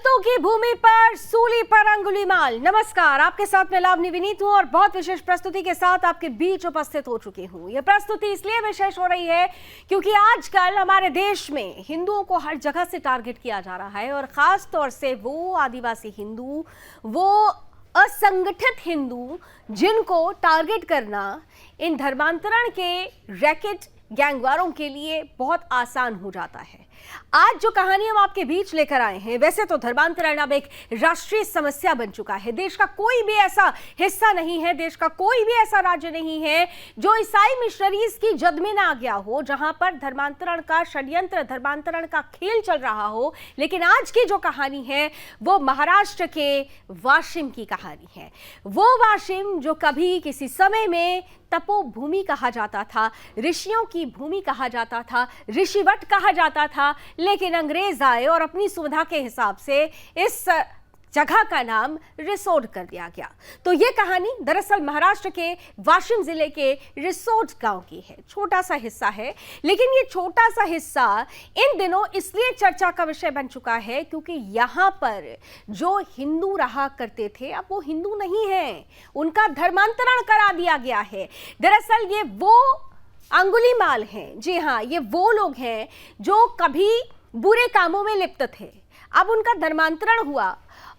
संतों की भूमि पर सूली पर अंगुलीमाल। नमस्कार, आपके साथ मैं लावनी विनीत हूं और बहुत विशेष प्रस्तुति के साथ आपके बीच उपस्थित हो चुकी हूं। यह प्रस्तुति इसलिए विशेष हो रही है क्योंकि आजकल हमारे देश में हिंदुओं को हर जगह से टारगेट किया जा रहा है और खास तौर से वो आदिवासी हिंदू, वो असंगठित हिंदू जिनको टारगेट करना इन धर्मांतरण के रैकेट गैंगवारों के लिए बहुत आसान हो जाता है। आज जो कहानी हम आपके बीच लेकर आए हैं, वैसे तो धर्मांतरण अब एक राष्ट्रीय समस्या बन चुका है। देश का कोई भी ऐसा हिस्सा नहीं है, देश का कोई भी ऐसा राज्य नहीं है जो ईसाई मिशनरीज की जद में ना आ गया हो, जहां पर धर्मांतरण का षड्यंत्र, धर्मांतरण का खेल चल रहा हो। लेकिन आज की जो कहानी है वो महाराष्ट्र के वाशिम की कहानी है। वो वाशिम जो कभी किसी समय में तपोभूमि कहा जाता था, ऋषियों की भूमि कहा जाता था, ऋषिवट कहा जाता था, लेकिन अंग्रेज आए और अपनी सुविधा के हिसाब से इस जगह का नाम रिसोड कर दिया गया। तो ये कहानी दरअसल महाराष्ट्र के वाशिम जिले के रिसोड गांव की है। छोटा सा हिस्सा है, लेकिन ये छोटा सा हिस्सा इन दिनों इसलिए चर्चा का विषय बन चुका है क्योंकि यहाँ पर जो हिंदू रहा करते थे अब वो हिंदू नहीं हैं, उनका धर्मांतरण करा दिया गया है। दरअसल ये वो अंगुलीमाल हैं, जी हाँ, ये वो लोग हैं जो कभी बुरे कामों में लिप्त थे, अब उनका धर्मांतरण हुआ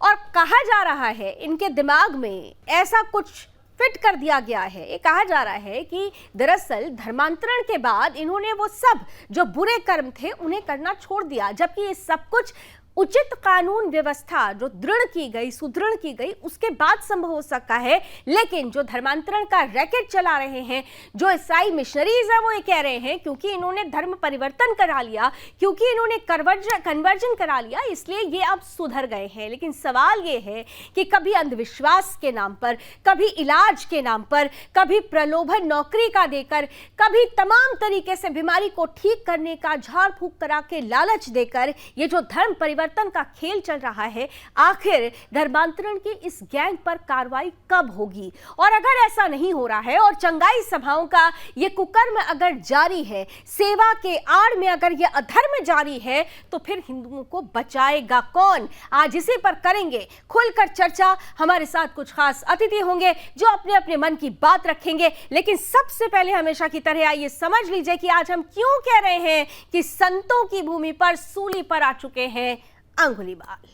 और कहा जा रहा है इनके दिमाग में ऐसा कुछ फिट कर दिया गया है। ये कहा जा रहा है कि दरअसल धर्मांतरण के बाद इन्होंने वो सब जो बुरे कर्म थे उन्हें करना छोड़ दिया, जबकि ये सब कुछ उचित कानून व्यवस्था जो दृढ़ की गई, सुदृढ़ की गई, उसके बाद संभव हो सकता है। लेकिन जो धर्मांतरण का रैकेट चला रहे हैं, जो ईसाई मिशनरीज है, वो ये कह रहे हैं क्योंकि इन्होंने धर्म परिवर्तन करा लिया, क्योंकि इन्होंने कन्वर्जन करा लिया, इसलिए ये अब सुधर गए हैं। लेकिन सवाल ये है कि कभी अंधविश्वास के नाम पर, कभी इलाज के नाम पर, कभी प्रलोभन नौकरी का देकर, कभी तमाम तरीके से बीमारी को ठीक करने का झाड़ फूक करा के लालच देकर ये जो धर्म परिवर्तन का खेल चल रहा है, आखिर धर्मांतरण के इस गैंग पर कार्रवाई कब होगी? और अगर ऐसा नहीं हो रहा है और चंगाई सभाओं का ये कुकर्म अगर जारी है, सेवा के आड़ में अगर ये अधर्म जारी है, तो फिर हिंदुओं को बचाएगा कौन? आज इसी पर करेंगे खुलकर चर्चा। हमारे साथ कुछ खास अतिथि होंगे जो अपने अपने मन की बात रखेंगे। लेकिन सबसे पहले हमेशा की तरह आइए समझ लीजिए कि आज हम क्यों कह रहे हैं कि संतों की भूमि पर सूली पर आ चुके हैं अंगुलीमाल।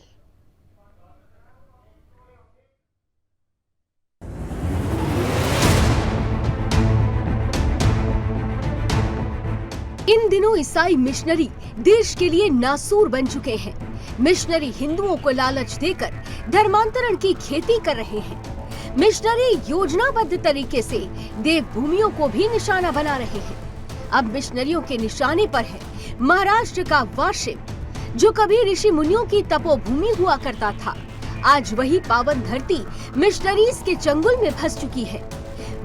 इन दिनों ईसाई मिशनरी देश के लिए नासूर बन चुके हैं। मिशनरी हिंदुओं को लालच देकर धर्मांतरण की खेती कर रहे हैं। मिशनरी योजनाबद्ध तरीके से देव भूमियों को भी निशाना बना रहे हैं। अब मिशनरियों के निशाने पर है महाराष्ट्र का वाशिम, जो कभी ऋषि मुनियों की तपोभूमि हुआ करता था। आज वही पावन धरती मिशनरीज के चंगुल में फंस चुकी है।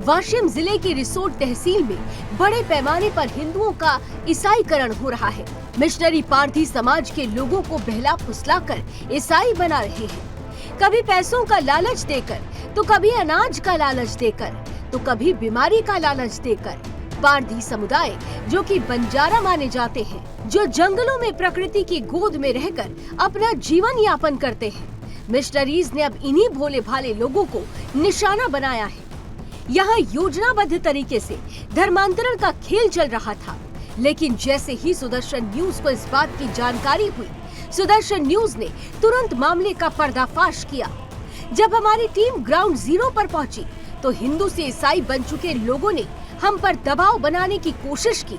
वाशिम जिले की रिसोड तहसील में बड़े पैमाने पर हिंदुओं का ईसाईकरण हो रहा है। मिशनरी पारधी समाज के लोगों को बहला फुसलाकर ईसाई बना रहे हैं। कभी पैसों का लालच देकर, तो कभी अनाज का लालच देकर, तो कभी बीमारी का लालच देकर पारधी समुदाय, जो कि बंजारा माने जाते हैं, जो जंगलों में प्रकृति की गोद में रहकर अपना जीवन यापन करते हैं, मिशनरीज ने अब इन्हीं भोले भाले लोगों को निशाना बनाया है। यहाँ योजनाबद्ध तरीके से धर्मांतरण का खेल चल रहा था, लेकिन जैसे ही सुदर्शन न्यूज को इस बात की जानकारी हुई, सुदर्शन न्यूज ने तुरंत मामले का पर्दाफाश किया। जब हमारी टीम ग्राउंड जीरो पर पहुंची तो हिंदू से ईसाई बन चुके लोगों ने हम पर दबाव बनाने की कोशिश की,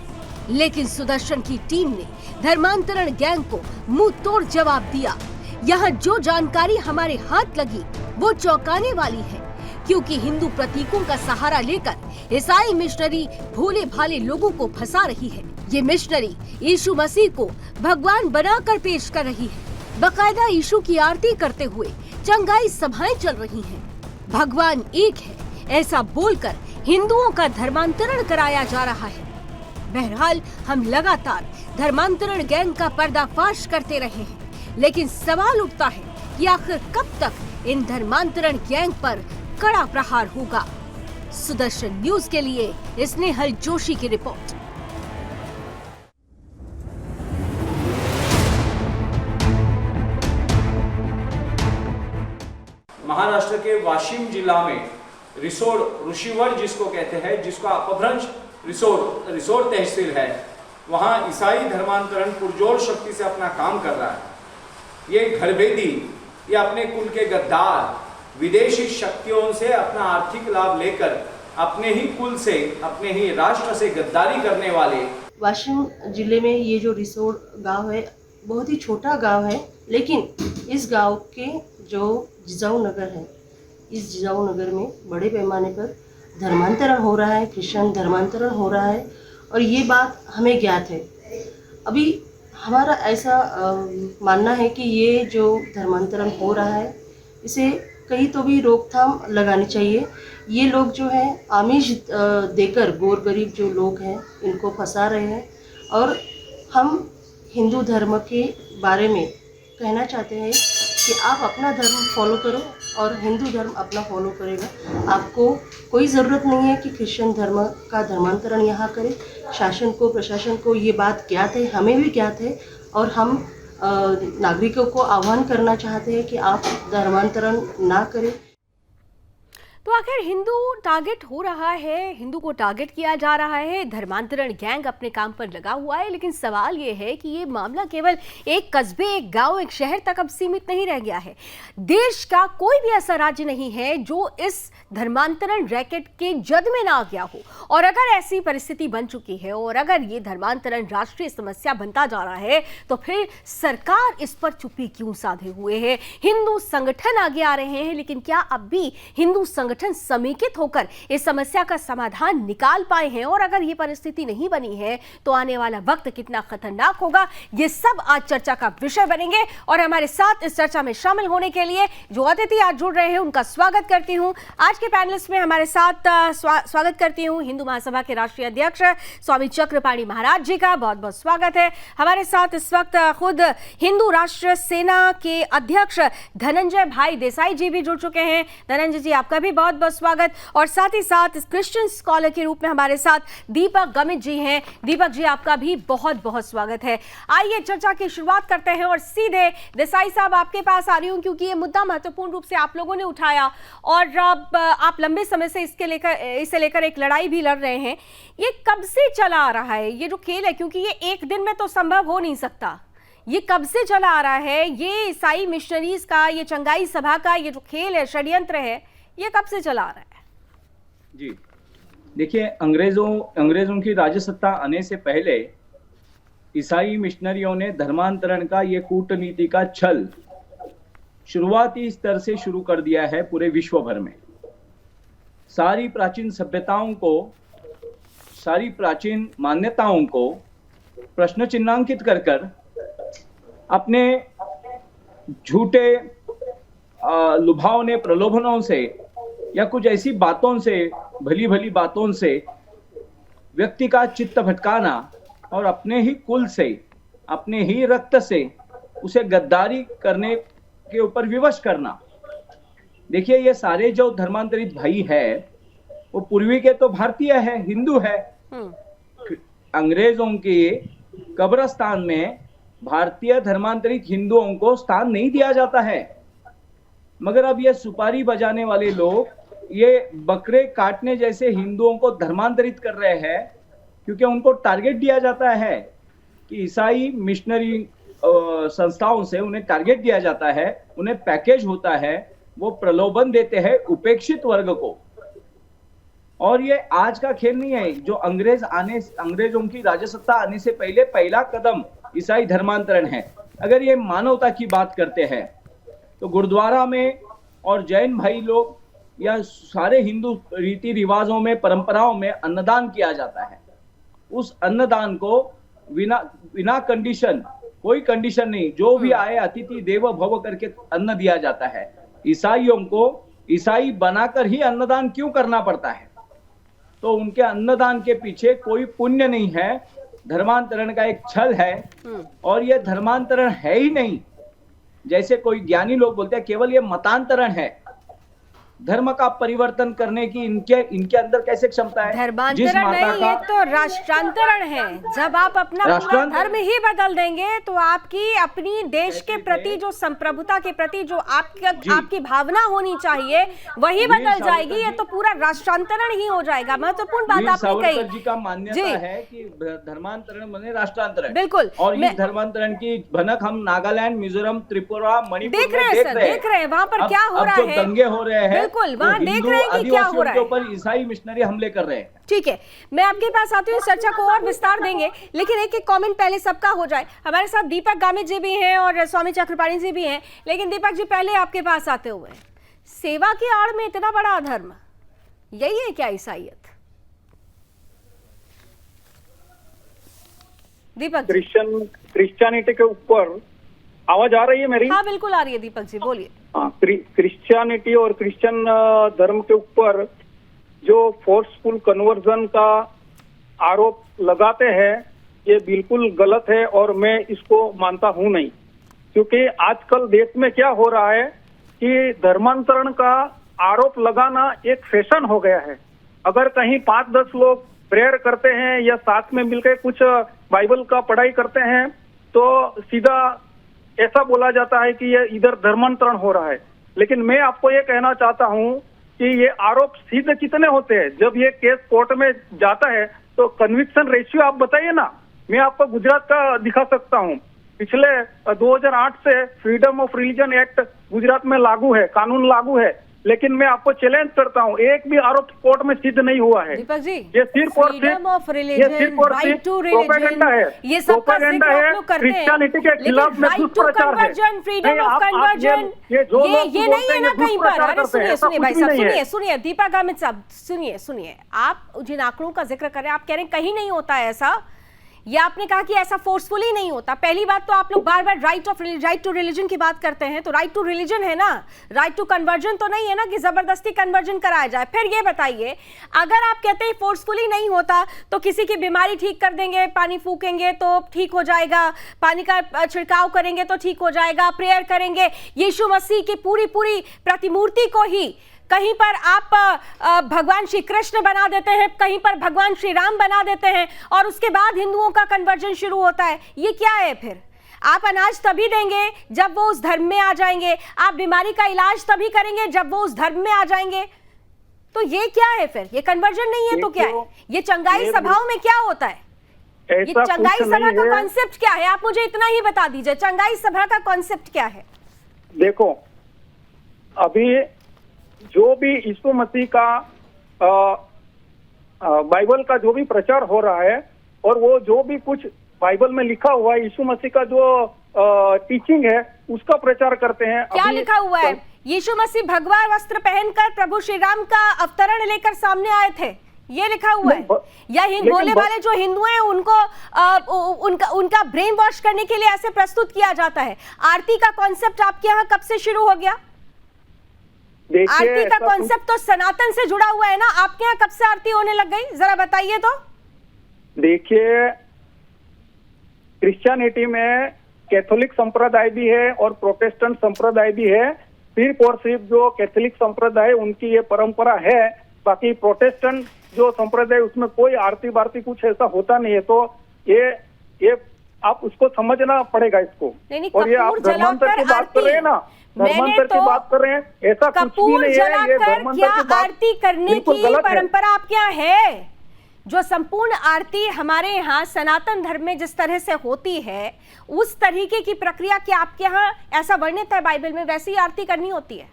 लेकिन सुदर्शन की टीम ने धर्मांतरण गैंग को मुंह तोड़ जवाब दिया। यहाँ जो जानकारी हमारे हाथ लगी वो चौंकाने वाली है, क्योंकि हिंदू प्रतीकों का सहारा लेकर ईसाई मिशनरी भोले भाले लोगों को फंसा रही है। ये मिशनरी यीशु मसीह को भगवान बनाकर पेश कर रही है। बकायदा यीशु की आरती करते हुए चंगाई सभाएं चल रही हैं। भगवान एक है ऐसा बोलकर हिंदुओं का धर्मांतरण कराया जा रहा है। बहरहाल हम लगातार धर्मांतरण गैंग का पर्दाफाश करते रहे हैं, लेकिन सवाल उठता है कि आखिर कब तक इन धर्मांतरण गैंग पर कड़ा प्रहार होगा। सुदर्शन न्यूज के लिए स्नेहल जोशी की रिपोर्ट। महाराष्ट्र के वाशिम जिला में रिसोड ऋषिवर जिसको कहते हैं, जिसका अपभ्रंश रिसोड तहसील है, वहाँ ईसाई धर्मांतरण पुरजोर शक्ति से अपना काम कर रहा है। ये घरभेदी, ये अपने कुल के गद्दार, विदेशी शक्तियों से अपना आर्थिक लाभ लेकर अपने ही कुल से, अपने ही राष्ट्र से गद्दारी करने वाले। वाशिम जिले में ये जो रिसोड गांव है बहुत ही छोटा गांव है, लेकिन इस गांव के जो जिजाऊ नगर है, इस जिजाऊ नगर में बड़े पैमाने पर धर्मांतरण हो रहा है, क्रिश्चियन धर्मांतरण हो रहा है और ये बात हमें ज्ञात है। अभी हमारा ऐसा मानना है कि ये जो धर्मांतरण हो रहा है इसे कहीं तो भी रोकथाम लगानी चाहिए। ये लोग जो है आमिष देकर गोर गरीब जो लोग हैं इनको फंसा रहे हैं और हम हिंदू धर्म के बारे में कहना चाहते हैं कि आप अपना धर्म फॉलो करो और हिंदू धर्म अपना फॉलो करेगा। आपको कोई ज़रूरत नहीं है कि क्रिश्चियन धर्म का धर्मांतरण यहाँ करे। शासन को, प्रशासन को ये बात ज्ञात है, हमें भी ज्ञात है और हम नागरिकों को आह्वान करना चाहते हैं कि आप धर्मांतरण ना करें। तो आखिर हिंदू टारगेट हो रहा है, हिंदू को टारगेट किया जा रहा है, धर्मांतरण गैंग अपने काम पर लगा हुआ है, लेकिन सवाल ये है कि ये मामला केवल एक कस्बे, एक गांव, एक शहर तक अब सीमित नहीं रह गया है। देश का कोई भी ऐसा राज्य नहीं है जो इस धर्मांतरण रैकेट के जद में ना आ गया हो। और अगर ऐसी परिस्थिति बन चुकी है और अगर ये धर्मांतरण राष्ट्रीय समस्या बनता जा रहा है तो फिर सरकार इस पर चुप्पी क्यों साधे हुए है? हिंदू संगठन आगे आ रहे हैं, लेकिन क्या अब भी हिंदू संगठन समेकित होकर इस समस्या का समाधान निकाल पाए हैं? और अगर ये परिस्थिति नहीं बनी है तो आने वाला वक्त कितना खतरनाक होगा, ये सब आज चर्चा का विषय बनेंगे। और हमारे साथ इस चर्चा में शामिल होने के लिए जो अतिथि आज जुड़ रहे हैं उनका स्वागत करती हूं। आज के पैनलिस्ट में हमारे साथ स्वागत करती हूं हिंदू महासभा के राष्ट्रीय अध्यक्ष स्वामी चक्रपाणी महाराज जी का, बहुत बहुत स्वागत है। हमारे साथ इस वक्त खुद हिंदू राष्ट्र सेना के अध्यक्ष धनंजय भाई देसाई जी भी जुड़ चुके हैं। धनंजय जी, आपका भी बहुत बहुत स्वागत। और साथ ही साथ क्रिश्चियन स्कॉलर के रूप में हमारे साथ दीपक गमित जी हैं। दीपक जी, आपका भी बहुत बहुत स्वागत है। आइए चर्चा की शुरुआत करते हैं और सीधे देसाई साहब आपके पास आ रही हूं, क्योंकि ये मुद्दा महत्वपूर्ण रूप से आप लोगों ने उठाया और अब आप लंबे समय से इसे लेकर एक लड़ाई भी लड़ रहे हैं। ये कब से चला आ रहा है ये जो खेल है? क्योंकि ये एक दिन में तो संभव हो नहीं सकता। ये कब से चला आ रहा है? ये ईसाई मिशनरीज का, ये चंगाई सभा का ये जो खेल है, षड्यंत्र है, ये कब से चला आ रहा है? जी देखिए, अंग्रेजों की राजसत्ता आने से पहले ईसाई मिशनरियों ने धर्मांतरण का ये कूटनीति का छल शुरुआती स्तर से शुरू कर दिया है पूरे विश्व भर में। सारी प्राचीन सभ्यताओं को, सारी प्राचीन मान्यताओं को प्रश्न चिन्हांकित कर कर अपने झूठे लुभावने प्रलोभनों से या कुछ ऐसी बातों से, भली भली बातों से व्यक्ति का चित्त भटकाना और अपने ही कुल से, अपने ही रक्त से उसे गद्दारी करने के ऊपर विवश करना। देखिए, ये सारे जो धर्मांतरित भाई है वो पूर्वी के तो भारतीय है, हिंदू है। अंग्रेजों के कब्रिस्तान में भारतीय धर्मांतरित हिंदुओं को स्थान नहीं दिया जाता है, मगर अब ये सुपारी बजाने वाले लोग ये बकरे काटने जैसे हिंदुओं को धर्मांतरित कर रहे हैं, क्योंकि उनको टारगेट दिया जाता है कि ईसाई मिशनरी संस्थाओं से उन्हें टारगेट दिया जाता है, उन्हें पैकेज होता है, वो प्रलोभन देते हैं उपेक्षित वर्ग को। और ये आज का खेल नहीं है। जो अंग्रेजों की राजसत्ता आने से पहले पहला कदम ईसाई धर्मांतरण है। अगर ये मानवता की बात करते हैं तो गुरुद्वारा में और जैन भाई लोग या सारे हिंदू रीति रिवाजों में, परंपराओं में अन्नदान किया जाता है। उस अन्नदान को बिना कंडीशन, कोई कंडीशन नहीं, जो भी आए अतिथि देवो भव करके अन्न दिया जाता है। ईसाइयों को ईसाई बनाकर ही अन्नदान क्यों करना पड़ता है? तो उनके अन्नदान के पीछे कोई पुण्य नहीं है, धर्मांतरण का एक छल है। और ये धर्मांतरण है ही नहीं, जैसे कोई ज्ञानी लोग बोलते हैं, केवल ये मतांतरण है। धर्म का परिवर्तन करने की इनके अंदर कैसे क्षमता है? धर्मांतरण नहीं, ये तो राष्ट्रांतरण है। जब आप अपना पूरा धर्म ही बदल देंगे तो आपकी अपनी देश के प्रति जो संप्रभुता के प्रति जो आपकी भावना होनी चाहिए वही बदल जाएगी। ये तो पूरा राष्ट्रांतरण ही हो जाएगा। महत्वपूर्ण बात आपने कही। जी का मान्यता है कि धर्मांतरण बने राष्ट्रांतरण। बिल्कुल। और इस धर्मांतरण की भनक हम नागालैंड, मिजोरम, त्रिपुरा, मणिपुर देख रहे हैं वहां पर क्या हो रहा है। दंगे हो रहे हैं, बिल्कुल वहां देख रहे हैं कि क्या हो रहा है। ऊपर ईसाई मिशनरी हमले कर रहे हैं। ठीक है, मैं आपके पास आती हूँ, चर्चा को और विस्तार देंगे, लेकिन एक एक कमेंट पहले सबका हो जाए। हमारे साथ दीपक गामित जी भी हैं और स्वामी चक्रपाणी जी भी हैं, लेकिन दीपक जी पहले आपके पास आते हुए, सेवा की आड़ में इतना बड़ा अधर्म, यही है क्या ईसाईयत? दीपक क्रिश्चियनिटी के ऊपर आवाज आ रही है मेरी? हाँ बिल्कुल आ रही है दीपक जी, बोलिए। हाँ, क्रिश्चियनिटी और क्रिश्चियन धर्म के ऊपर जो फोर्सफुल कन्वर्जन का आरोप लगाते हैं ये बिल्कुल गलत है और मैं इसको मानता हूं नहीं, क्योंकि आजकल देश में क्या हो रहा है कि धर्मांतरण का आरोप लगाना एक फैशन हो गया है। अगर कहीं 5-10 लोग प्रेयर करते हैं या साथ में मिलकर कुछ बाइबल का पढ़ाई करते हैं तो सीधा ऐसा बोला जाता है कि ये इधर धर्मांतरण हो रहा है। लेकिन मैं आपको ये कहना चाहता हूं कि ये आरोप सिद्ध कितने होते हैं? जब ये केस कोर्ट में जाता है तो कन्विक्शन रेशियो आप बताइए ना। मैं आपको गुजरात का दिखा सकता हूं। पिछले 2008 से freedom of religion act Gujarat में लागू है, कानून लागू है, लेकिन मैं आपको चैलेंज करता हूं एक भी आरोप कोर्ट में सिद्ध नहीं हुआ है। दीपक जी, ये सिर्फ और सिर्फ प्रोपेगेंडा है, ये सब प्रोपेगेंडा है, क्रिश्चियनिटी के खिलाफ में दुष्प्रचार है। फ्रीडम ऑफ कन्वर्जन ये नहीं है ना कहीं पर। अरे सुनिए भाई साहब, सुनिए दीपक गामित साहब, सुनिए आप जिन आंकड़ों का जिक्र कर रहे हैं, आप कह रहे हैं कहीं नहीं होता है ऐसा, या आपने कहा कि ऐसा फोर्सफुली नहीं होता। पहली बात तो आप लोग बार बार राइट टू रिलीजन की बात करते हैं, तो राइट टू रिलीजन है ना, राइट टू कन्वर्जन तो नहीं है ना कि जबरदस्ती कन्वर्जन कराया जाए। फिर ये बताइए, अगर आप कहते हैं फोर्सफुली नहीं होता तो किसी की बीमारी ठीक कर देंगे, पानी फूकेंगे तो ठीक हो जाएगा, पानी का छिड़काव करेंगे तो ठीक हो जाएगा, प्रेयर करेंगे, यीशु मसीह की पूरी प्रतिमूर्ति को ही कहीं पर आप भगवान श्री कृष्ण बना देते हैं, कहीं पर भगवान श्री राम बना देते हैं, और उसके बाद हिंदुओं का कन्वर्जन शुरू होता है। ये क्या है? फिर आप अनाज तभी देंगे जब वो उस धर्म में आ जाएंगे, आप बीमारी का इलाज तभी करेंगे जब वो उस धर्म में आ जाएंगे। तो ये क्या है फिर? ये कन्वर्जन नहीं है तो क्या है? ये चंगाई सभाओं में क्या होता है? ये चंगाई सभा का कॉन्सेप्ट क्या है? आप मुझे इतना ही बता दीजिए, चंगाई सभा का कॉन्सेप्ट क्या है? देखो, अभी जो भी यीशु मसीह का बाइबल का जो भी प्रचार हो रहा है और वो जो भी कुछ बाइबल में लिखा हुआ है, यीशु मसीह का जो टीचिंग है उसका प्रचार करते हैं। क्या लिखा हुआ है? यीशु मसीह भगवा वस्त्र पहनकर प्रभु श्री राम का अवतरण लेकर सामने आए थे, ये लिखा हुआ है? या बोले वाले जो हिंदू हैं उनको उनका ब्रेन वॉश करने के लिए ऐसे प्रस्तुत किया जाता है? आरती का कॉन्सेप्ट आपके यहाँ कब से शुरू हो गया? आरती का कॉन्सेप्ट तो सनातन से जुड़ा हुआ है ना, आपके यहाँ कब से आरती होने लग गई, जरा बताइए तो। देखिए, क्रिश्चियनिटी में कैथोलिक संप्रदाय भी है और प्रोटेस्टेंट संप्रदाय भी है। सिर्फ और सिर्फ जो कैथोलिक संप्रदाय उनकी ये परंपरा है, बाकी प्रोटेस्टेंट जो संप्रदाय उसमें कोई आरती बारती कुछ ऐसा होता नहीं है। तो ये आप उसको समझना पड़ेगा इसको। और ये आप धर्मांतर की बात कर रहे हैं ना, धर्मांतर की बात कर रहे हैं, ऐसा कुछ भी नहीं है। ये धर्मांतर की बात आरती करने की परंपरा आपके यहाँ है? जो संपूर्ण आरती हमारे यहाँ सनातन धर्म में जिस तरह से होती है, उस तरीके की प्रक्रिया क्या आपके यहाँ ऐसा वर्णित है बाइबल में, वैसी आरती करनी होती है?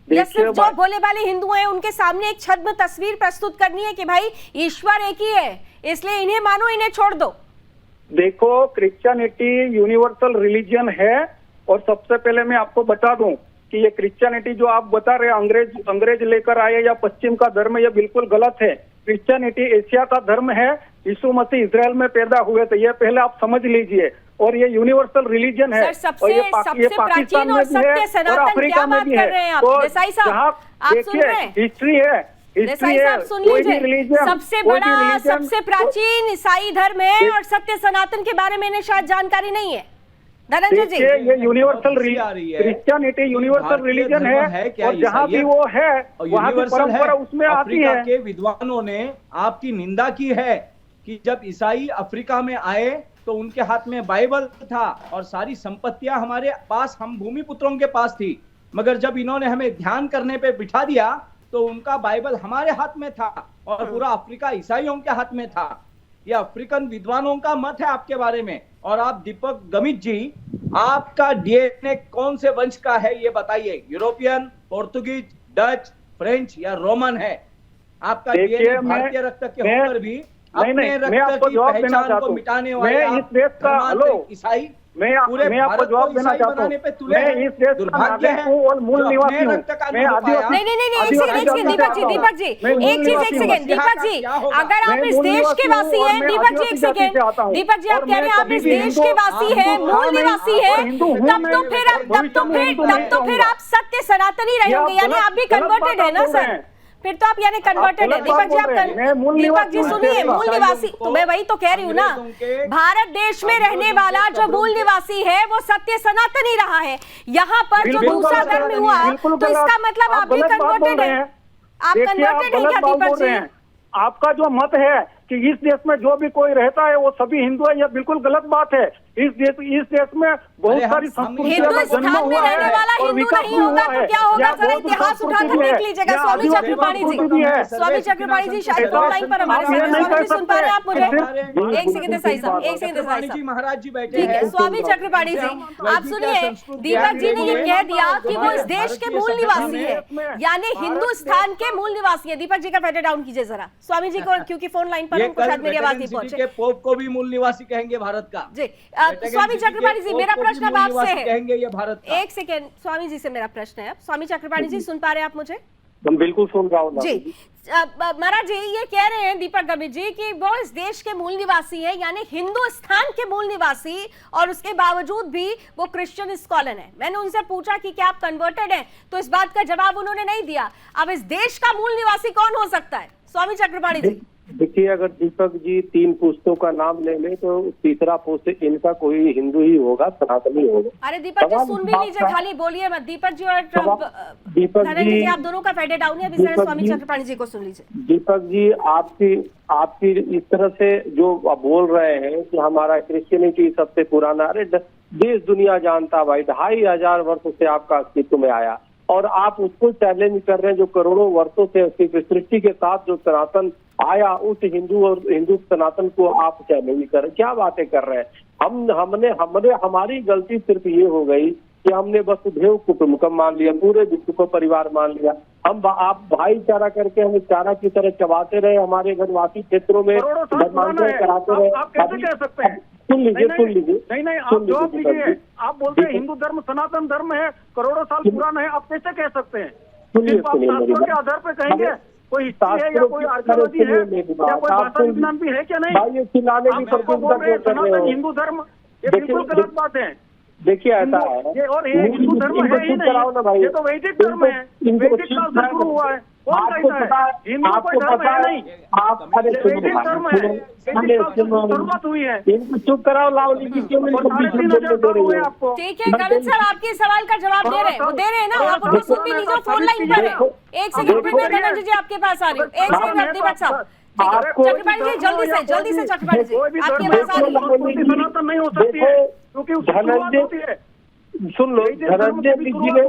या सिर्फ जो भोले भाले हिंदू हैं उनके सामने एक छद्म तस्वीर प्रस्तुत करनी है कि भाई ईश्वर एक ही है, इसलिए इन्हें मानो, इन्हें छोड़ दो? देखो, क्रिश्चियनिटी यूनिवर्सल रिलीजन है और सबसे पहले मैं आपको बता दूं कि ये क्रिश्चियनिटी जो आप बता रहे हैं अंग्रेज लेकर आए या पश्चिम का धर्म, ये बिल्कुल गलत है। क्रिश्चियनिटी एशिया का धर्म है। यीशु मसीह इजराइल में पैदा हुए थे, ये पहले आप समझ लीजिए। और ये यूनिवर्सल रिलीजन है और ये पाकिस्तान में भी है और अफ्रीका में भी है। तो जहाँ देखिए हिस्ट्री है, कोई भी रिलीजन सबसे बड़ा सबसे प्राचीन ईसाई धर्म है और सत्य सनातन के बारे में इन्हें शायद जानकारी नहीं है। धनंजय जी, देखिए ये यूनिवर्सल आ रही है। क्रिश्चियनिटी यूनिवर्सल भारतीय रिलीजन धर्म है क्या और जहाँ भी ईसाइयत? वो है और वहाँ की यूनिवर्सल परंपरा है। उसमें आती अफ्रीका है। के विद्वानों ने आपकी निंदा की है कि जब ईसाई अफ्रीका में आए तो उनके हाथ में बाइबल था और सारी संपत्तियां हमारे पास, हम भूमिपुत्रों के पास थी, मगर जब इन्होंने हमें ध्यान करने पे बिठा दिया तो उनका बाइबल हमारे हाथ में था और पूरा अफ्रीका ईसाइयों के हाथ में था। ये अफ्रीकन विद्वानों का मत है आपके बारे में। और आप दीपक गमित जी, आपका डीएनए कौन से वंश का है ये बताइए? यूरोपियन, पोर्तुगीज, डच, फ्रेंच या रोमन है? आपका डीएनए भारतीय रक्त के होकर भी अपने मैं रक्त आपको की जवाब देना पहचान चाहता को हूं। मिटाने वाले मैं इस देश का धर्मांतरित ईसाई मैं आपको जवाब देना चाहता हूँ। मैं इस देश का नागरिक हूँ और मूल निवासी हूँ। मैं आदिवासी। नहीं, एक सेकंड दीपक जी, एक सेकंड दीपक जी, अगर आप इस देश के वासी हैं, दीपक जी एक सेकंड, दीपक जी आप कह रहे हैं आप इस देश के वासी हैं, मूल निवासी हैं, तब तो फिर आप सत्य सनातनी रहे होंगे, यानी आप भी कन्वर्टेड है ना सर? फिर तो आप यानी कन्वर्टेड है। दीपक जी दीपक जी सुनिए, मूल निवासी, तो मैं वही तो कह रही हूँ ना, भारत देश में रहने वाला जो मूल निवासी है वो सत्य सनातनी रहा है। यहाँ पर जो दूसरा धर्म हुआ तो इसका मतलब आप भी कन्वर्टेड है। आप कन्वर्टेड है क्या दीपक जी? आपका जो मत है कि इस देश में जो भी कोई रहता है वो सभी हिंदू है, यह बिल्कुल गलत बात है। इस देश में बहुत सारी संस्कृतियों का जन्म हुआ है और विकास भी हुआ है। क्या होगा सर? इतिहास उठाकर देख लीजिएगा। स्वामी चक्रपाणी जी, स्वामी चक्रपाणी जी शायद फोन लाइन पर हमारे साथ। स्वामी जी सुन पा रहे हैं आप मुझे? एक सेकंड देसाई साहब, एक सेकंड देसाई साहब, महाराज जी बैठे ठीक है। स्वामी चक्रपाणी जी आप सुनिए, दीपक जी ने ये कह दिया कि वो इस देश के मूल निवासी है, यानी हिंदुस्तान के मूल निवासी है। दीपक जी का फेडर डाउन कीजिए जरा स्वामी जी को, क्योंकि फोन लाइन पर उनको शायद मेरी आवाज नहीं पहुंचे। पोप को भी मूल निवासी कहेंगे भारत का जी। स्वामी चक्रपाणी जी मेरा प्रश्न अब आपसे है। कहेंगे ये भारत का। एक सेकेंड स्वामी जी से मेरा प्रश्न है। अब स्वामी चक्रपाणी जी सुन पा रहे हैं आप मुझे? बिल्कुल सुन रहा हूँ जी। महाराज जी ये कह रहे हैं दीपक गमित जी कि वो इस देश के मूल निवासी है, यानी हिंदुस्तान के मूल निवासी, और उसके बावजूद भी वो क्रिश्चियन स्कॉलर है। मैंने उनसे पूछा कि क्या आप कन्वर्टेड हैं, तो इस बात का जवाब उन्होंने नहीं दिया। अब इस देश का मूल निवासी कौन हो सकता है स्वामी चक्रपाणी जी? देखिए, अगर दीपक जी 3 पुस्तों का नाम ले ले तो तीसरा पुस्त इनका कोई हिंदू ही होगा, सनातनी होगा। अरे दीपक जी सुन भी लीजिए, खाली बोलिए मत। दीपक जी और धनंजय जी आप दोनों का फेडर डाउन है। अभी जरा स्वामी चक्रपाणी जी को सुन लीजिए। दीपक जी आपकी इस तरह से जो बोल रहे हैं कि हमारा क्रिश्चियनिटी सबसे पुराना, अरे देश दुनिया जानता भाई, 2500 वर्ष से आपका अस्तित्व में आया और आप उसको चैलेंज कर रहे हैं जो करोड़ों वर्षों से सृष्टि के साथ जो सनातन आया, उस हिंदू और हिंदू सनातन को आप चैलेंज कर रहे हैं। क्या बातें कर रहे हैं? हमारी गलती सिर्फ ये हो गई कि हमने वसुधैव कुटुंबकम मान लिया, पूरे विश्व को परिवार मान लिया। आप भाईचारा करके हमें चारा की तरह चबाते रहे, हमारे जनवासी क्षेत्रों में धर्मांतरण कराते रहे। आप कैसे कह सकते हैं? सुन लीजिए नहीं, आप जवाब दीजिए। आप बोलते हैं हिंदू धर्म सनातन धर्म है, करोड़ों साल पुराना है, आप कैसे कह सकते हैं? शास्त्रों के आधार पर कहेंगे? कोई हिस्ट्री है या कोई आर्कियोलॉजी है या कोई भाषा विज्ञान भी है क्या? नहीं, सनातन हिंदू धर्म ये बिल्कुल गलत बात है। देखिए ऐसा है, ये और ये हिंदू धर्म है ही नहीं, ये तो वैदिक धर्म है, वैदिक काल से शुरू हुआ है। कौन कहता है हिंदू कोई धर्म है? नहीं, वैदिक धर्म है, शुरुआत हुई है। चुप कराओ लावली जी, क्यों आपको? ठीक है गमित साहब आपके सवाल का जवाब दे रहे हैं, वो दे रहे हैं ना, आप उनको सुन भी लीजिए, फोन लाइन पर है। एक सेकंड फिर मैं धनंजय जी आपके पास आ रही हूँ। एक सेकंड दीपक साहब, चक्रपाणी जी जल्दी से चक्रपाणी जी आपके पास आ रही है। सनातन नहीं हो सकती है क्योंकि उसकी शुरुआत होती है। सुन लो धनंजय जी ने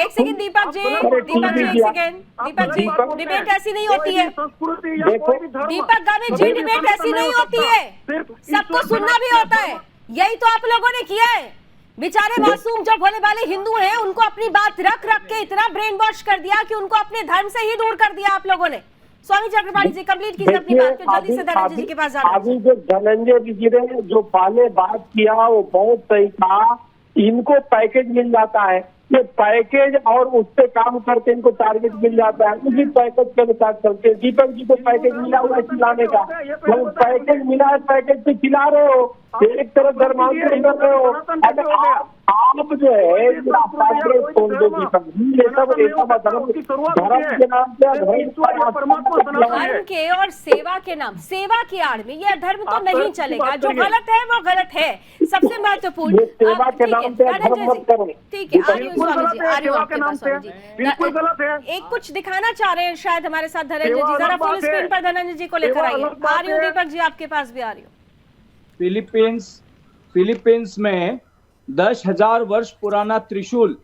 एक सेकंड दीपक जी एक सेकंड दीपक जी, डिबेट ऐसी नहीं होती है दीपक गमित जी, डिबेट ऐसी नहीं होती है, सबको सुनना भी होता है। यही तो आप लोगों ने किया है। बेचारे मासूम जो भोले भाले हिंदू हैं उनको अपनी बात रख के इतना ब्रेन वॉश कर दिया कि उनको अपने धर्म से ही दूर कर दिया आप लोगों ने। स्वामी चक्रपाणी जी कंप्लीट कीजिए अपनी बात को, जल्दी से धनंजय जी के पास जाना। अभी जो धनंजय जी ने जो पहले बात किया वो बहुत सही था। इनको पैकेज मिल जाता है, ये पैकेज और उस पे काम करते इनको टारगेट मिल जाता है, उसी पैकेज के अनुसार चलते। दीपक जी को पैकेज मिला हुआ है खिलाने का, वो पैकेज मिला है, पैकेज पे खिला रहे हो, एक तरफ धर्मांतरण कर रहे हो। आप जो है ये सब धर्म के नाम पे धर्म के और सेवा के नाम, सेवा की आड़ में यह धर्म तो नहीं चलेगा। जो गलत है वो गलत है। सबसे महत्वपूर्ण सेवा के नाम पे धर्म मत करो। ठीक है, आ रही हूँ स्वामी जी, आ रही हूँ आपके पास स्वामी जी। बिल्कुल गलत है। एक कुछ दिखाना चाह रहे हैं शायद हमारे साथ धनंजय जी, जरा फुल स्क्रीन पर धनंजय जी को लेकर आइए। आ रही हूँ दीपक जी, आपके पास भी आ रही हूँ। फिलीपींस में 10,000 वर्ष पुराना त्रिशूल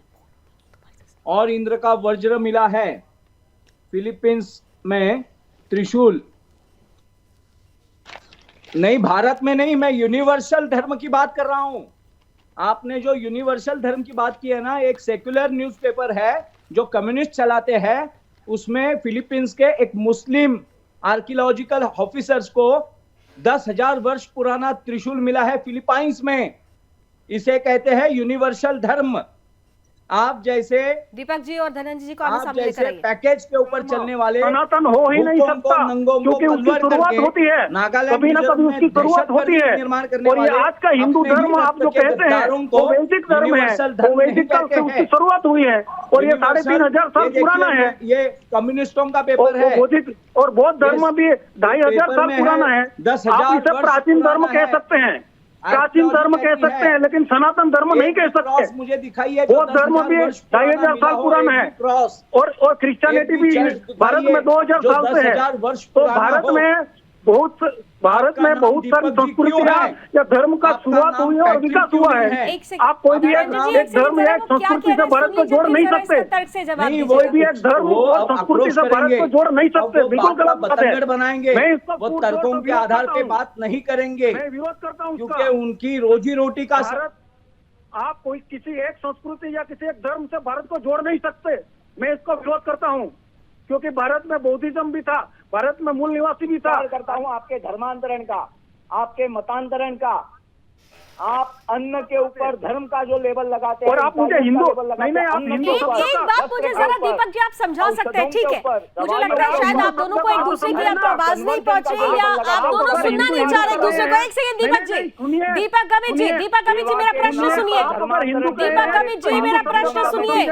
और इंद्र का वज्र मिला है। फिलीपींस में त्रिशूल नहीं, भारत में नहीं, मैं यूनिवर्सल धर्म की बात कर रहा हूं। आपने जो यूनिवर्सल धर्म की बात की है ना, एक सेक्युलर न्यूज़पेपर है जो कम्युनिस्ट चलाते हैं, उसमें फिलीपींस के एक मुस्लिम आर्कियोलॉजिकल ऑफिसर्स को 10,000 वर्ष पुराना त्रिशूल मिला है फिलीपाइंस में। इसे कहते हैं यूनिवर्सल धर्म। आप जैसे दीपक जी और धनंजय जी को आगे आप सामने जैसे लेकर आइए। पैकेज के ऊपर चलने वाले सनातन हो ही नहीं सकता, क्योंकि उसकी शुरुआत होती है, कभी ना कभी उसकी शुरुआत होती है। और ये आज का हिंदू धर्म आप जो कहते हैं वो वैदिक धर्म है, वो वैदिक काल से उसकी शुरुआत हुई है और ये 3,500 साल पुराना है। ये कम्युनिस्टों का पेपर है। और बौद्ध धर्म भी 2,500 साल पुराना है। आप इसे प्राचीन धर्म कह सकते हैं, प्राचीन धर्म कह सकते हैं, लेकिन सनातन धर्म नहीं कह सकते। मुझे दिखाइए, बौद्ध धर्म भी 2,500 साल पुराना है और क्रिश्चियनिटी भी भारत में 2,000 साल से है। तो भारत में बहुत सारी संस्कृतियां या धर्म का शुरुआत हुई है और विकास हुआ है। आप कोई भी एक धर्म या एक संस्कृति से भारत को जोड़ नहीं सकते। नहीं, कोई भी एक धर्म और संस्कृति से भारत को जोड़ नहीं सकते। बिल्कुल गलत बात है। बनाएंगे, मैं वो तर्कों के आधार पे बात नहीं करेंगे, मैं विरोध करता हूँ क्योंकि उनकी रोजी रोटी का आप कोई किसी एक संस्कृति या किसी एक धर्म से भारत को जोड़ नहीं सकते। मैं इसको विरोध करता हूँ, क्योंकि भारत में बौद्धिज्म भी था, भारत में मूल निवासी भी था। करता हूँ आपके धर्मांतरण का, आपके मतांतरण का। आप अन्न के ऊपर धर्म का जो लेबल लगाते हैं, और आप मुझे हिंदू नहीं, आप हिंदू। एक बात मुझे जरा दीपक जी आप समझा सकते हैं, ठीक है? मुझे लगता है शायद आप दोनों को एक दूसरे की आपको आवाज नहीं पहुंच रही, या आप दोनों सुनना नहीं चाह रहे एक दूसरे को। एक सेकंड दीपक जी, दीपक अमित जी, दीपक अमित जी मेरा प्रश्न सुनिए। दीपक अमित जी मेरा प्रश्न सुनिए।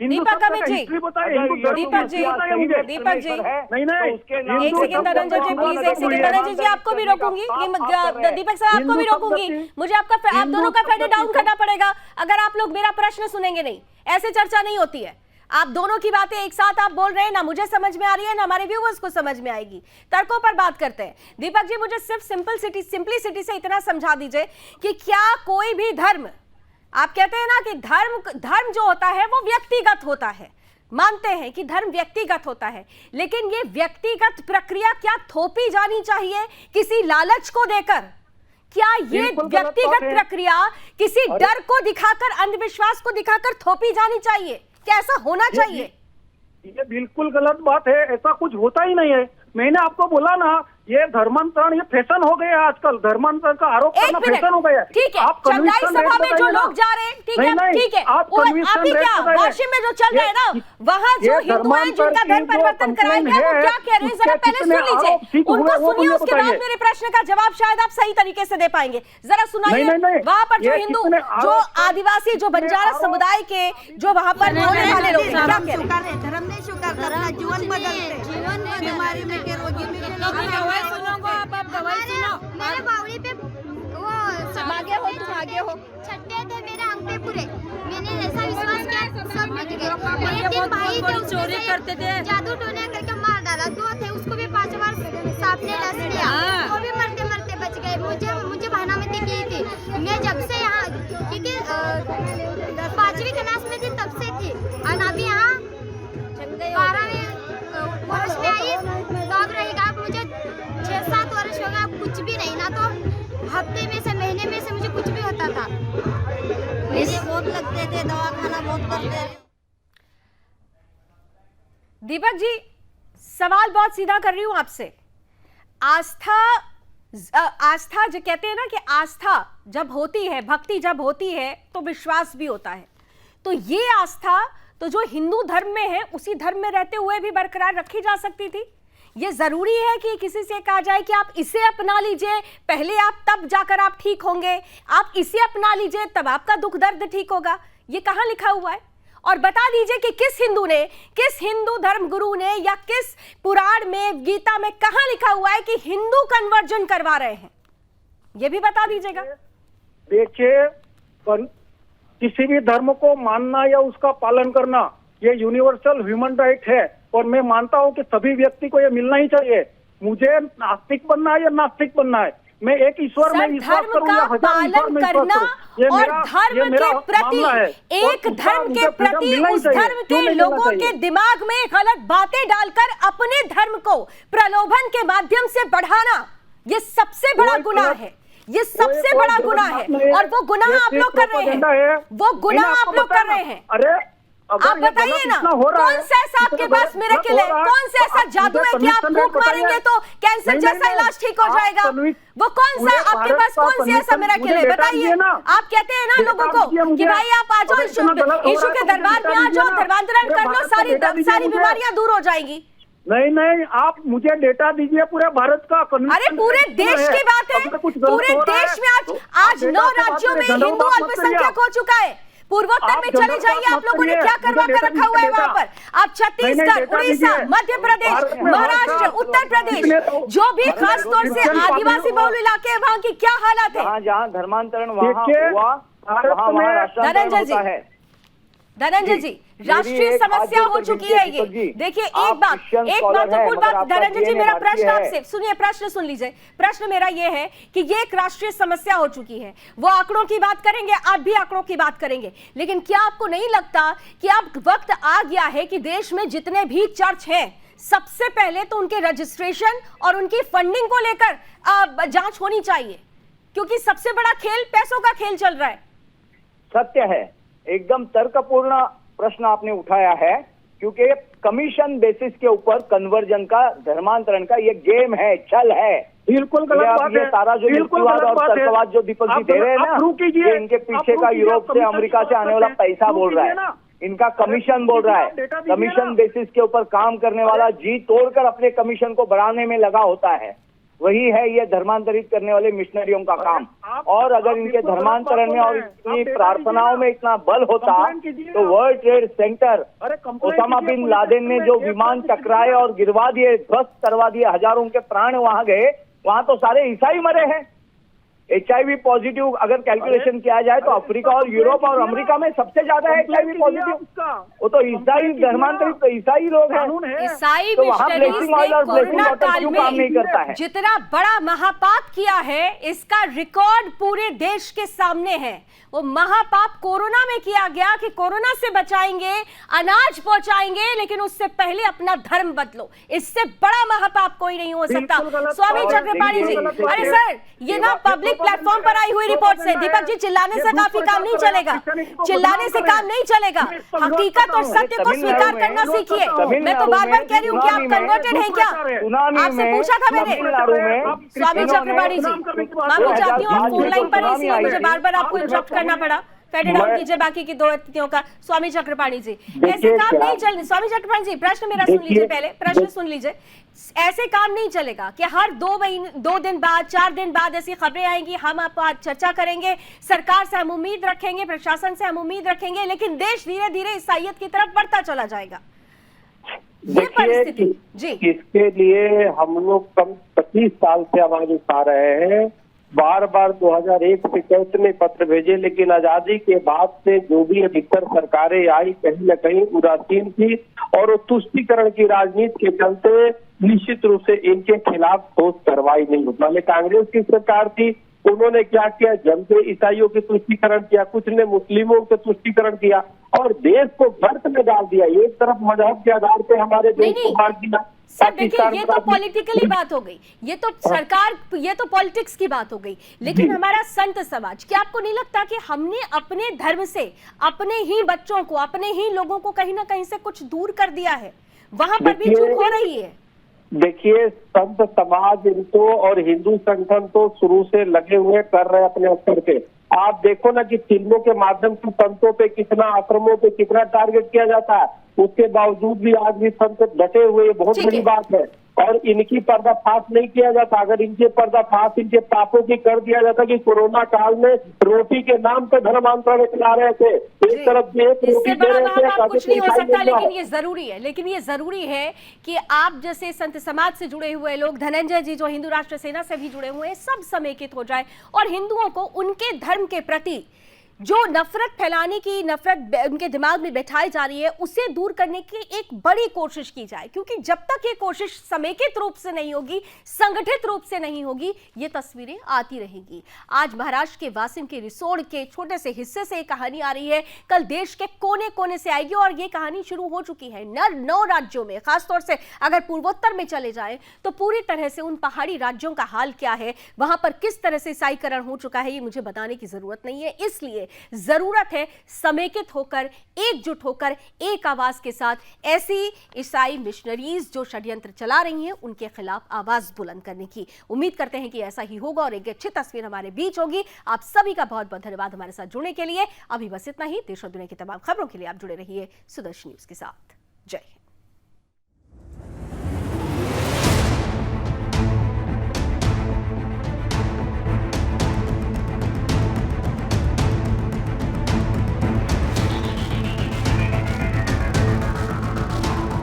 दीपक अमित जी, दीपक जी, दीपक जी, एक सेकंड धनंजय जी प्लीज, एक सेकंड धनंजय जी, आपको भी रोकूंगी, दीपक साहब आपको भी रोकूंगी। मुझे आप दोनों का फेड डाउन करना पड़ेगा अगर आप लोग मेरा प्रश्न सुनेंगे नहीं। ऐसे चर्चा नहीं होती है। आप दोनों की बातें एक साथ आप बोल रहे हैं, ना मुझे समझ में आ रही है ना हमारे व्यूअर्स को समझ में आएगी। तर्कों पर बात करते हैं। दीपक जी मुझे सिर्फ सिंपलिसिटी से इतना समझा दीजिए कि क्या कोई भी धर्म, आप कहते हैं ना कि धर्म जो होता है वो व्यक्तिगत होता है, मानते हैं कि धर्म व्यक्तिगत होता है, लेकिन ये व्यक्तिगत प्रक्रिया क्या थोपी जानी चाहिए किसी लालच को देकर? क्या ये व्यक्तिगत प्रक्रिया किसी डर को दिखाकर, अंधविश्वास को दिखाकर थोपी जानी चाहिए? क्या ऐसा होना चाहिए? ये बिल्कुल गलत बात है, ऐसा कुछ होता ही नहीं है। मैंने आपको बोला ना, ये धर्मांतरण ये फैशन हो गया आजकल, धर्मांतरण का आरोप करना फैशन हो गया। ठीक है, चंदाई सभा में जो लोग जा रहे हैं, ठीक है, ठीक है, आप ही क्या वाशिंग में जो चल रहा है ना, वहाँ जो हिंदू हैं जिनका धर्म परिवर्तन कराया गया, वो क्या कह रहे हैं जरा पहले सुन लीजिए, उनको सुनिए, उसके बाद मेरे प्रश्न का जवाब शायद आप सही तरीके से दे पाएंगे। जरा सुनाइए, वहाँ पर जो हिंदू, जो आदिवासी, जो बंजारा समुदाय के जो वहाँ पर रहने वाले लोग क्या कह रहे हैं? धर्म नहीं स्वीकार करना, जीवन बदलते, बीमारी में के रोगी में मेरे बावड़ी पे वो आगे हो, तुम आगे हो, छट्टे थे मेरे अंग पे पूरे। मैंने ऐसा विश्वास किया सब मिट गए। मेरे 3 भाई थे, चोरी करते थे, जादू टोना करके मार डाला। 2 थे, उसको भी 5 बार सांप ने डस लिया, वो भी मरते मरते बच गए। मुझे भानामती की थी। मैं जब से यहाँ, क्योंकि 5वीं क्लास में थी तब से थी, और अभी यहाँ 12वें वर्ष में आई, तब रहेगा। मुझे 6-7 वर्ष हो गया, कुछ भी नहीं, ना तो हफ्ते में से महीने में से मुझे कुछ भी होता था। मेरे बहुत लगते थे, दवाखाना बहुत करते थे। दीपक जी सवाल बहुत सीधा कर रही हूं आपसे। आस्था जो कहते हैं ना कि आस्था जब होती है, भक्ति जब होती है तो विश्वास भी होता है। तो ये आस्था तो जो हिंदू धर्म में है उसी धर्म में रहते हुए भी बरकरार रखी जा सकती थी। ये जरूरी है कि किसी से कहा जाए कि आप इसे अपना लीजिए, पहले आप तब जाकर आप ठीक होंगे, आप इसे अपना लीजिए तब आपका दुख दर्द ठीक होगा? ये कहाँ लिखा हुआ है? और बता दीजिए कि किस हिंदू ने, किस हिंदू धर्म गुरु ने या किस पुराण में, गीता में कहाँ लिखा हुआ है कि हिंदू कन्वर्जन करवा रहे हैं? ये भी बता दीजिएगा। देखिए, किसी भी धर्म को मानना या उसका पालन करना ये यूनिवर्सल ह्यूमन राइट है, और मैं मानता हूं कि सभी व्यक्ति को ये मिलना ही चाहिए। मुझे नास्तिक बनना है या नास्तिक बनना है, मैं एक ईश्वर में विश्वास करूं या हजार ईश्वर में विश्वास करूं, ये मेरा मामला है। एक धर्म के प्रति उस धर्म के लोगों के दिमाग में गलत बातें डालकर अपने धर्म को प्रलोभन के माध्यम से बढ़ाना, ये सबसे बड़ा गुनाह है। ये सबसे बड़ा गुनाह है, और वो गुनाह आप लोग कर रहे हैं, वो गुनाह आप लोग कर रहे हैं। अरे आप बताइए ना, कौन सा ऐसा आपके पास मिरेकल है, कौन सा ऐसा जादू है कि आप फूंक मारेंगे तो कैंसर जैसा इलाज ठीक हो जाएगा? वो कौन सा आपके पास, कौन सी ऐसा मिरेकल है? बताइए। आप कहते हैं ना लोगों को कि भाई आप आ जाओ, यीशु के दरबार में आ जाओ, धर्मांतरण कर लो, सारी बीमारियां दूर हो जाएंगी। नहीं, आप मुझे डेटा दीजिए पूरे भारत का। अरे पूरे देश की बात है, पूरे देश में आज 9 राज्यों में हिंदू अल्पसंख्यक हो चुका है। पूर्वोत्तर में चले जाइए, आप लोगों ने क्या करवा कर रखा हुआ है वहां पर? आप छत्तीसगढ़, उड़ीसा, मध्य प्रदेश, महाराष्ट्र, उत्तर प्रदेश, जो भी खास तौर से आदिवासी बहुल इलाके हैं, वहाँ की क्या हालत है? जहाँ धर्मांतरण वहाँ हुआ, वहाँ राष्ट्रांतरण होता है। धनंजय जी, राष्ट्रीय समस्या हो चुकी है ये। देखिए एक महत्वपूर्ण बात धनंजय जी, मेरा प्रश्न आपसे सुनिए, प्रश्न सुन लीजिए। प्रश्न मेरा ये है कि ये एक राष्ट्रीय समस्या हो चुकी है, वो आंकड़ों की बात करेंगे, आप भी आंकड़ों की बात करेंगे, लेकिन क्या आपको नहीं लगता कि अब वक्त आ गया है कि देश में जितने भी चर्च हैं, सबसे पहले तो उनके रजिस्ट्रेशन और उनकी फंडिंग को लेकर जांच होनी चाहिए, क्योंकि सबसे बड़ा खेल पैसों का खेल चल रहा है। सत्य है, एकदम तर्कपूर्ण प्रश्न आपने उठाया है, क्योंकि कमीशन बेसिस के ऊपर कन्वर्जन का, धर्मांतरण का ये गेम है, छल है। बिल्कुल गलत बात है। सारा जो युक्तिवाद और तर्कवाद जो दीपक जी दे रहे हैं ना, ये इनके पीछे का यूरोप से, अमेरिका से आने वाला पैसा बोल रहा है, इनका कमीशन बोल रहा है। कमीशन बेसिस के ऊपर काम करने वाला जी तोड़कर अपने कमीशन को बढ़ाने में लगा होता है, वही है ये धर्मांतरित करने वाले मिशनरियों का काम। और अगर इनके धर्मांतरण में और इतनी प्रार्थनाओं में इतना बल होता तो World Trade Center, Osama bin Laden ने जो विमान टकराए और गिरवा दिए, ध्वस्त करवा दिए, हजारों के प्राण वहां गए, वहां तो सारे ईसाई मरे हैं। HIV पॉजिटिव अगर कैलकुलेशन किया जाए तो अफ्रीका और यूरोप और अमेरिका में सबसे ज्यादा है HIV पॉजिटिव। वो तो ईसाई धर्मांतरित, तो ईसाई लोग हैं। ईसाई तो वहाँ ब्लेसिंग ऑयल और ब्लेसिंग वाटर क्यों काम नहीं करता है? जितना बड़ा महापाप किया है, इसका रिकॉर्ड पूरे देश के सामने है। वो महापाप कोरोना में किया गया कि कोरोना से बचाएंगे, अनाज पहुंचाएंगे, लेकिन उससे पहले अपना धर्म बदलो। इससे बड़ा महापाप कोई नहीं हो सकता। स्वामी चक्रपाणी जी, अरे सर, ये ना पब्लिक प्लेटफॉर्म पर आई हुई रिपोर्ट से, दीपक जी, चिल्लाने से काफी काम नहीं चलेगा, चिल्लाने से काम नहीं चलेगा। हकीकत और सत्य को स्वीकार करना सीखिए। मैं तो बार बार कह रही हूँ कि आप कन्वर्टेड हैं क्या? आपसे पूछा था मैंने। स्वामी चक्रपाणी जी, माफी चाहती हूँ, फोन लाइन पर है, इसलिए मुझे बार बार आपको इंटरप्ट करना पड़ा। फेडेड आउट कीजिए बाकी की 2 अतिथियों का। स्वामी चक्रपाणी जी, ऐसे काम नहीं चल, स्वामी चक्रपाणी जी, प्रश्न मेरा सुन लीजिए, पहले प्रश्न सुन लीजिए। ऐसे काम नहीं चलेगा कि हर 2 दिन बाद, 4 दिन बाद ऐसी खबरें आएंगी, हम आप आज चर्चा करेंगे, सरकार से हम उम्मीद रखेंगे, प्रशासन से हम उम्मीद रखेंगे, लेकिन देश धीरे धीरे ईसाइयत की तरफ बढ़ता चला जाएगा। ये परिस्थिति जी, इसके लिए हम लोग कम 25 साल से आवाज उठा रहे हैं। बार बार 2001 से कितने पत्र भेजे, लेकिन आजादी के बाद से जो भी अधिकतर सरकारें आई, कहीं न कहीं उदासीन थी, और वो तुष्टीकरण की राजनीति के चलते निश्चित रूप से इनके खिलाफ ठोस कार्रवाई नहीं होती। पहले कांग्रेस की सरकार थी, उन्होंने क्या किया, जम से ईसाइयों के तुष्टीकरण किया, कुछ ने मुस्लिमों के तुष्टीकरण किया, और देश को गर्त में डाल दिया। एक तरफ मजहब के आधार पे हमारे देश को बांट दिया। सर देखिए, ये तो पॉलिटिकली बात हो गई, ये तो सरकार, ये तो पॉलिटिक्स की बात हो गई, लेकिन हमारा संत समाज, क्या आपको नहीं लगता कि हमने अपने धर्म से अपने ही बच्चों को, अपने ही लोगों को कहीं ना कहीं से कुछ दूर कर दिया है? वहां पर भी चूक हो रही है। देखिए, संत समाज इनको और हिंदू संगठन तो शुरू से लगे हुए कर रहे अपने स्तर पे। आप देखो ना कि फिल्मों के माध्यम से संतों पे कितना, आश्रमों पे कितना टारगेट किया जाता है, उसके बावजूद भी आज भी संत डटे हुए, बहुत बड़ी बात है। और इनकी पर्दाफाश नहीं किया जाता, अगर इनके पर्दाफाश इनके पापों की कर दिया जाता कि कोरोना काल में रोटी के नाम पे धर्मांतरण चला रहे थे, एक तरफ से एक रोटी इससे दे बड़ा रहे थे, महापाप कुछ नहीं हो दिखाई सकता, नहीं दे लेकिन रहा। ये जरूरी है कि आप जैसे संत समाज से जुड़े हुए लोग, धनंजय जी जो हिंदू राष्ट्र सेना से भी जुड़े हुए हैं, सब समेकित हो जाए और हिंदुओं को उनके धर्म के प्रति जो नफरत फैलाने की नफरत उनके दिमाग में बैठाई जा रही है उसे दूर करने की एक बड़ी कोशिश की जाए, क्योंकि जब तक ये कोशिश समेकित रूप से नहीं होगी, संगठित रूप से नहीं होगी, ये तस्वीरें आती रहेंगी। आज महाराष्ट्र के वासिम के रिसोड के छोटे से हिस्से से एक कहानी आ रही है, कल देश के कोने कोने से आएगी और ये कहानी शुरू हो चुकी है 9 राज्यों में। खासतौर से अगर पूर्वोत्तर में चले जाएं तो पूरी तरह से उन पहाड़ी राज्यों का हाल क्या है, वहां पर किस तरह से ईसाईकरण हो चुका है, ये मुझे बताने की जरूरत नहीं है। इसलिए जरूरत है समेकित होकर, एकजुट होकर, एक आवाज के साथ ऐसी ईसाई मिशनरीज जो षड्यंत्र चला रही हैं उनके खिलाफ आवाज बुलंद करने की। उम्मीद करते हैं कि ऐसा ही होगा और एक अच्छी तस्वीर हमारे बीच होगी। आप सभी का बहुत बहुत धन्यवाद हमारे साथ जुड़ने के लिए। अभी बस इतना ही। देश और दुनिया की तमाम खबरों के लिए आप जुड़े रहिए सुदर्शन न्यूज के साथ। जय हिंद।